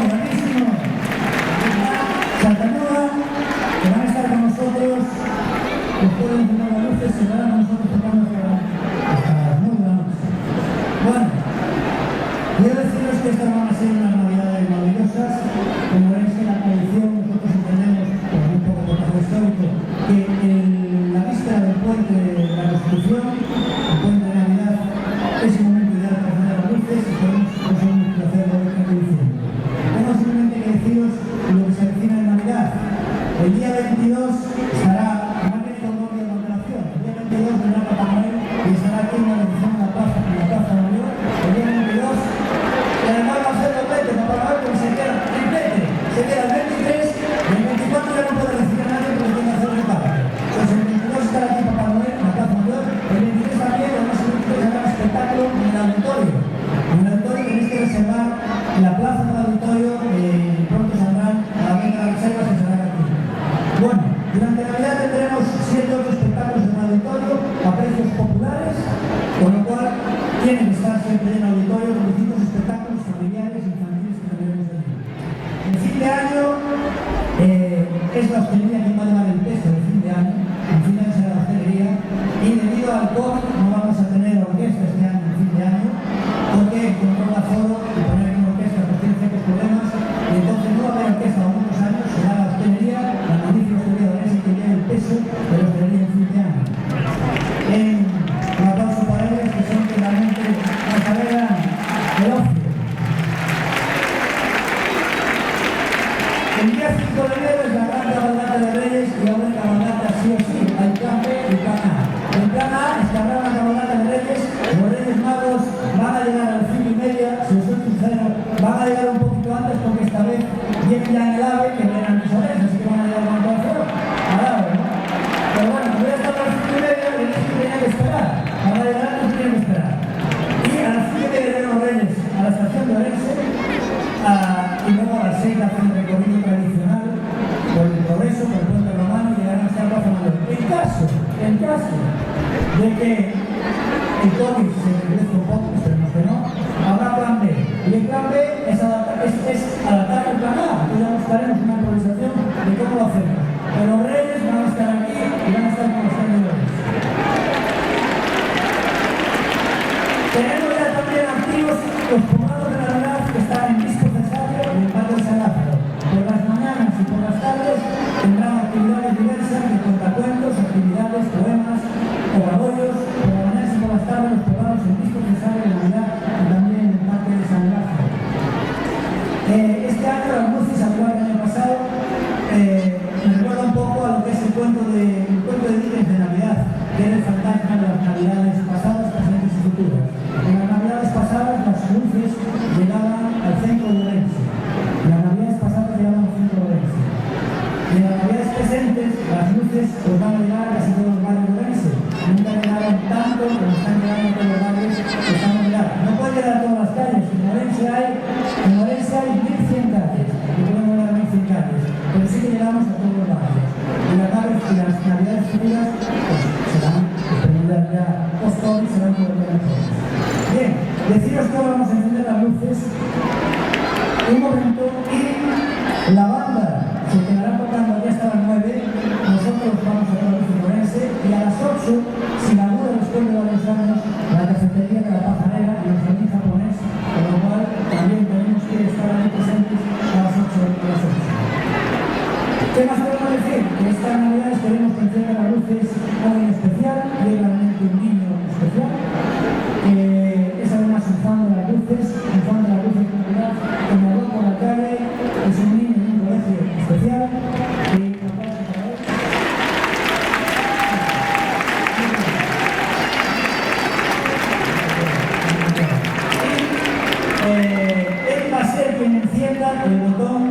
buenísimo. Santanuda, que van a estar con nosotros, después de encender las luces, se quedarán con nosotros tocando hasta las 9 de la noche. Bueno, quiero deciros que estas van a ser unas navidades maravillosas. Como veis en la tradición, nosotros entendemos, por un poco de trabajo histórico, que la víspera del puente de la Constitución, el puente de Navidad, es un momento ideal para encender las luces y podemos hacerlo hoy en diciembre. Tengo simplemente que deciros lo que se avecina en Navidad. El día 22 estará, además de esto no había moderación, el día 22 vendrá Papá Noel y estará aquí en la edición de la Plaza Mayor, el día 22, y además va a ser doblete, Papá Noel, porque se queda triplete, se queda el 23, y el 24 ya no puede recibir a nadie porque tiene que hacer el pago. Pues el 22 estará aquí Papá Noel en la Plaza Mayor, el 23 también, además el 23 habrá un espectáculo en el auditorio. En el auditorio tenéis que reservar en la plaza del auditorio, pronto saldrán a la venta de reservas y serán aquí. Bueno, durante Navidad tendremos 7 o 8 espectáculos en el auditorio a precios populares, con lo cual tienen que estar siempre en el auditorio con distintos espectáculos familiares e infantiles que tendremos allí. El fin de año es la hostelería quien va a llevar el peso del fin de año. El fin de año será la hostelería y debido al COVID no vamos a tener orquesta este año, el fin de año, porque con todo el aforo y poner en orquesta pues tiene ciertos problemas y entonces no va a haber orquesta a unos años, será la hostelería, la magnífica hostelería de Orense que lleve el peso de la hostelería en fin de año. Un aplauso para ellos que son realmente nos alegran el ocio. El día 5 de enero es la gran cabalgata de Reyes y habrá cabalgata sí o sí, hay plan B y plan A. El plan A es que habrá una cabalgata de Reyes, los Reyes Magos van a llegar a las 5:30, si os soy sincero, van a llegar un poquito antes porque esta vez vienen ya en el AVE que vienen a mis orejas, así que van a llegar con todo cero, al AVE, ¿no? Pero bueno, voy a estar a las 5:30, les dije que tenía que esperar, para llegar no tienen que esperar. Y a las 5:30 llegan los Reyes a la estación de Orense, y luego a las 6 hacen el recorrido tradicional por el Progreso, por el Puente Romano y llegarán hasta la Plaza Mayor. En caso de que el COVID se regrese un poco, esperemos que no, habrá plan B. Y el plan B es adaptar el plan A. Entonces ya buscaremos una improvisación de cómo lo hacemos. Pero los Reyes van a estar aquí y van a estar con los vendedores. Tenemos ya también activos los poblados de Navidad que están en disco cesárea y en Valle de San Lázaro. Por las mañanas y por las tardes tendrán actividades diversas de contacuentos, actividades, poemas, oratorios. Por las mañanas y por las tardes los poblados en disco cesárea de Navidad y también en el Parque de San Lázaro. Este año las luces, al igual que el año pasado, me recuerda un poco a lo que es el cuento de Dickens de Navidad, que era el fantasma de las Navidades pasadas, presentes y futuras. En las Navidades pasadas las luces llegaban al centro de Orense. En las Navidades pasadas llegaban al centro de Orense. Y en las Navidades presentes las luces pues van a llegar a casi todos los barrios de Orense. Nunca llegaron tanto como están llegando a todos los barrios que estamos llegando. No puede llegar a todas las calles. En Orense hay 1.100 calles. Y podemos llegar a 1.100 calles. Pero sí que llegamos a todos los barrios. Y las Navidades futuras pues serán, esperemos ya post-COVID, serán todavía mejores. Bien, deciros que ahora vamos a encender las luces un momento y la banda se quedará tocando aquí hasta las 9, nosotros vamos a tocar el Orense y a las 8, sin alguno después de varios años, la cafetería de la Pajarera y el jardín japonés, con lo cual también tenemos que estar ahí presentes a las 8. ¿Qué más podemos decir? Que esta Navidad queremos que enciendan las luces alguien especial, y realmente un niño especial, es además un fan de las luces de Navidad, que me habló por la calle, es un niño en un colegio especial, y él va a ser quien encienda el botón